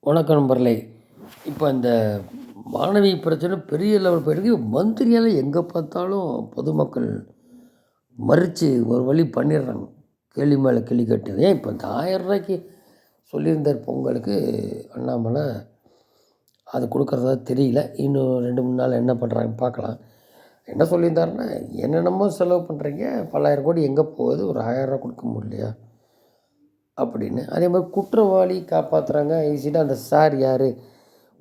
வணக்கம் நண்பர்களே. இப்போ இந்த மாணவி பிரச்சனை பெரிய லெவல் போயிருக்கு. மந்திரியால் எங்கே பார்த்தாலும் பொதுமக்கள் மறித்து ஒரு வழி பண்ணிடுறாங்க. கேள்வி மேலே கேள்வி கேட்டு ஏன் இப்போ இந்த ரூ. 1000 சொல்லியிருந்தார் பொங்கலுக்கு அண்ணாமலை. அது கொடுக்குறதா தெரியல. இன்னும் 2, 3 நாள் என்ன பண்ணுறாங்கன்னு பார்க்கலாம். என்ன சொல்லியிருந்தாருன்னா, என்னென்னமோ செலவு பண்ணுறீங்க, பல்லாயிரம் கோடி எங்கே போகுது, ஒரு ரூ. 1000 கொடுக்க முடியலையா அப்படின்னு. அதே மாதிரி குற்றவாளி காப்பாற்றுறாங்க ஈஸியாக. அந்த சார் யார்,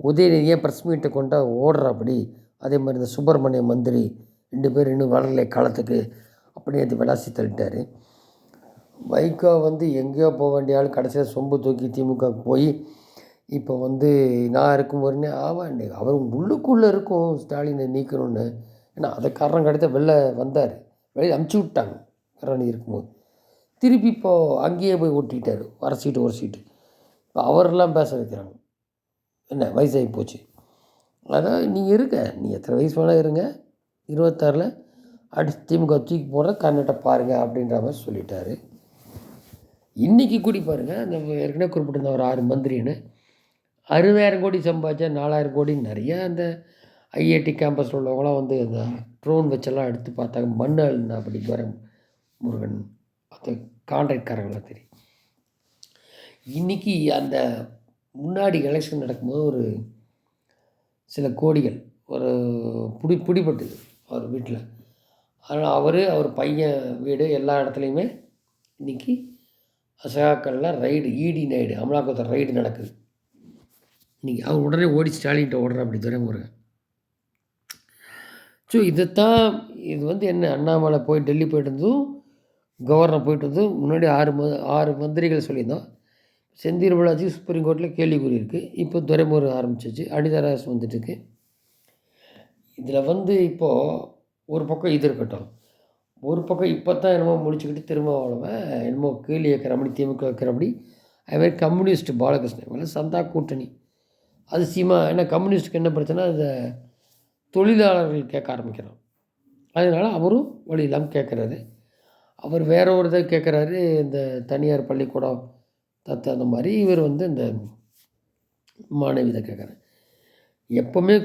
உதயநிதியை ப்ரெஸ் மீட்டை கொண்டா ஓடுறாப்படி. அதே மாதிரி இந்த சுப்பிரமணிய மந்திரி 2 பேர் இன்னும் வரலை களத்துக்கு அப்படின்னு அது விளாசி தள்ளிட்டார். வைகோ எங்கேயோ போக வேண்டிய ஆள் கடைசியில் சொம்பு தூக்கி திமுகவுக்கு போய் இப்போ நான் இருக்கும் வரனே ஆவாண்டி அவர் உள்ளுக்குள்ளே இருக்கும் ஸ்டாலினை நீக்கணும்னு. ஏன்னா அதை காரணம் கிடைத்த வெளில வந்தார், வெளியே அமுச்சு விட்டாங்க கருணாநிதி இருக்கும்போது. திருப்பி இப்போது அங்கேயே போய் ஒட்டிட்டார், வர சீட்டு ஒரு சீட்டு. இப்போ அவரெல்லாம் பேச வைக்கிறாங்க. என்ன வயசாகி போச்சு. அதான் நீங்கள் இருங்க, நீங்கள் எத்தனை வயசு வேணால் இருங்க, 26 அடுத்து திமுக தூக்கி போடுற கண்ணட்டை பாருங்கள் அப்படின்ற மாதிரி சொல்லிட்டாரு. இன்றைக்கி கூடி பாருங்கள், அந்த ஏற்கனவே குறிப்பிட்டிருந்த ஒரு 6 மந்திரின்னு 60,000 கோடி சம்பாதிச்சா 4,000 கோடி. நிறையா அந்த ஐஐடி கேம்பஸில் உள்ளவங்களாம் அந்த ட்ரோன் வச்செல்லாம் எடுத்து பார்த்தாங்க. மண் அள்ளினா அப்படி வர முருகன் அந்த கான்ட்ராக்ட்காரங்களாம் தெரியும். இன்றைக்கி அந்த முன்னாடி எலெக்ஷன் நடக்கும்போது ஒரு சில கோடிகள் ஒரு பிடிபட்டுது அவர் வீட்டில். ஆனால் அவர் பையன் வீடு எல்லா இடத்துலையுமே இன்றைக்கி சகாக்கள்லாம் ரைடு, இடி ரைடு, அமலாக்கத்துறை ரைடு நடக்குது. இன்றைக்கி அவர் உடனே ஓடி ஸ்டாலின்கிட்ட ஓடுற அப்படி துரைமுருகன். ஸோ இதைத்தான் இது என்ன அண்ணாமலை போய் டெல்லி போயிட்டு இருந்ததும், கவர்னர் போயிட்டு இருந்ததும், முன்னாடி 6 மந்திரிகள் சொல்லியிருந்தோம். செந்தில் பாலாஜி சுப்ரீம் கோர்ட்டில் கேள்விக்குறி இருக்குது. இப்போ துரைமுருகன் ஆரம்பிச்சிச்சு, அனிதாராஸ் வந்துட்டுருக்கு. இதில் இப்போது ஒரு பக்கம் இது இருக்கட்டும், ஒரு பக்கம் இப்போ தான் என்னமோ முடிச்சுக்கிட்டு திரும்ப அவ்வளோவன் என்னமோ கேள்வி கேட்குறபடி, திமுக வைக்கிறபடி. அதுமாதிரி கம்யூனிஸ்ட் பாலகிருஷ்ணன் இவங்க சந்தா கூட்டணி அது சீமா. ஏன்னா கம்யூனிஸ்ட்டுக்கு என்ன பிரச்சனை, அந்த தொழிலாளர்கள் கேட்க ஆரம்பிக்கிறான். அதனால் அவரும் வழி இல்லாமல் கேட்குறாரு. அவர் வேற ஒரு இதை கேட்குறாரு, இந்த தனியார் பள்ளிக்கூடம் தத்து அந்த மாதிரி. இவர் இந்த மாணவி இதை கேட்குறாரு. எப்போவுமே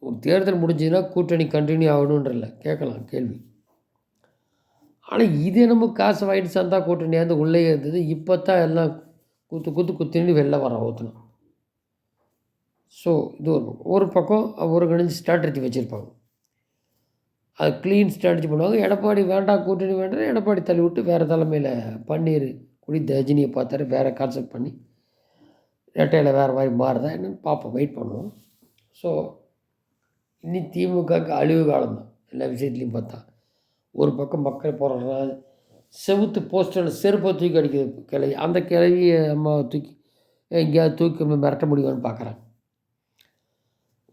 ஒரு தேர்தல் முடிஞ்சதுன்னா கூட்டணி கண்டினியூ ஆகணுன்றல கேட்கலாம் கேள்வி. ஆனால் இது என்னமோ காசு வாங்கிட்டு சந்தா கூட்டணியாக உள்ளே இருந்தது. இப்போ தான் எல்லாம் குத்துன்னு வெளில வர ஊற்றணும். ஸோ இது ஒரு பக்கம் ஒருங்கிணைஞ்சு ஸ்ட்ராட்டஜி வச்சுருப்பாங்க. அது க்ளீன் ஸ்ட்ராட்டஜி பண்ணுவாங்க. எடப்பாடி வேண்டாம், கூட்டணி வேண்டாம், எடப்பாடி தள்ளி விட்டு வேறு தலைமையில் பன்னீர் குடித்த ரஜினியை பார்த்தாரு, வேறு கான்செப்ட் பண்ணி ரெட்டையில் வேறு மாதிரி மாறுதா என்னென்னு பார்ப்போம், வெயிட் பண்ணுவோம். ஸோ இனி திமுகவுக்கு அழிவு காலம் தான் எல்லா விஷயத்துலையும் பார்த்தா. ஒரு பக்கம் மக்கள் போராடுறாங்க, செவுத்து போஸ்டரில் செருப்பை தூக்கி அடிக்கிறது கிளவி, அந்த கிளவியை அம்மாவை தூக்கி எங்கேயாவது தூக்கி மிரட்ட முடியுமான்னு பார்க்குறாங்க.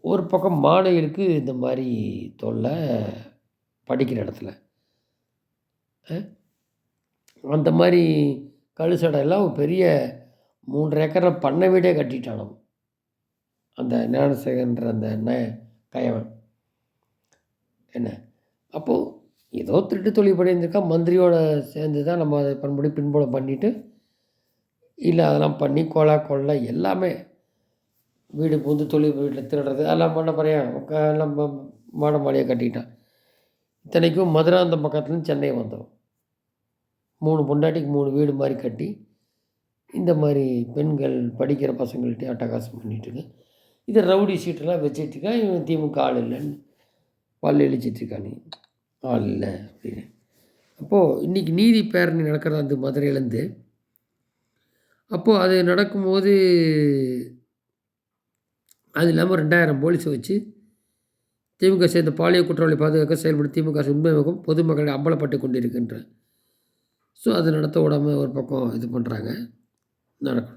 ஒரு பக்கம் மாணவிகளுக்கு இந்த மாதிரி தொல்லை படிக்கிற இடத்துல. அந்த மாதிரி கழுசடையெல்லாம் பெரிய 3 ஏக்கரில் பண்ணை வீடே கட்டிட்டானோ அந்த ஞானசேகரன்ற அந்த கயவன். என்ன அப்போது ஏதோ திருட்டு தொழில் பண்ணியிருந்திருக்கா, மந்திரியோட சேர்ந்து தான் நம்ம அதை பண்படி பின்புலம் பண்ணிவிட்டு இல்லை அதெல்லாம் பண்ணி கொலை எல்லாமே வீடு புகுந்து தொழில் வீட்டில் திருடுறது அதெல்லாம் பண்ண போகிறேன். எல்லாம் மாட மாளிகையை கட்டிக்கிட்டான். இத்தனைக்கும் மதுராந்தம் பக்கத்துலேருந்து சென்னை வந்தோம். 3 பொண்டாட்டிக்கு 3 வீடு மாதிரி கட்டி இந்த மாதிரி பெண்கள் படிக்கிற பசங்கள்கிட்ட அட்டகாசம் பண்ணிட்டுருக்கு. இதை ரவுடி சீட்டெல்லாம் வச்சிட்ருக்கான். இவன் திமுக ஆள் இல்லைன்னு பல் இழிச்சிட்ருக்கானு, ஆள் இல்லை அப்படின்னு. அப்போது இன்றைக்கி நீதி பேரணி நடக்கிறது அந்த மதுரையிலேருந்து. அப்போது அது நடக்கும்போது அது இல்லாமல் 2000 போலீஸை வச்சு திமுக சேர்ந்த பாலியல் குற்றவாளி பாதுகாக்க செயல்படும் திமுக உண்மை முகம் பொதுமக்களை அம்பலப்பட்டு கொண்டிருக்கின்ற. ஸோ அது நடத்த விடாமல் ஒரு பக்கம் இது பண்ணுறாங்க, நடக்கும்.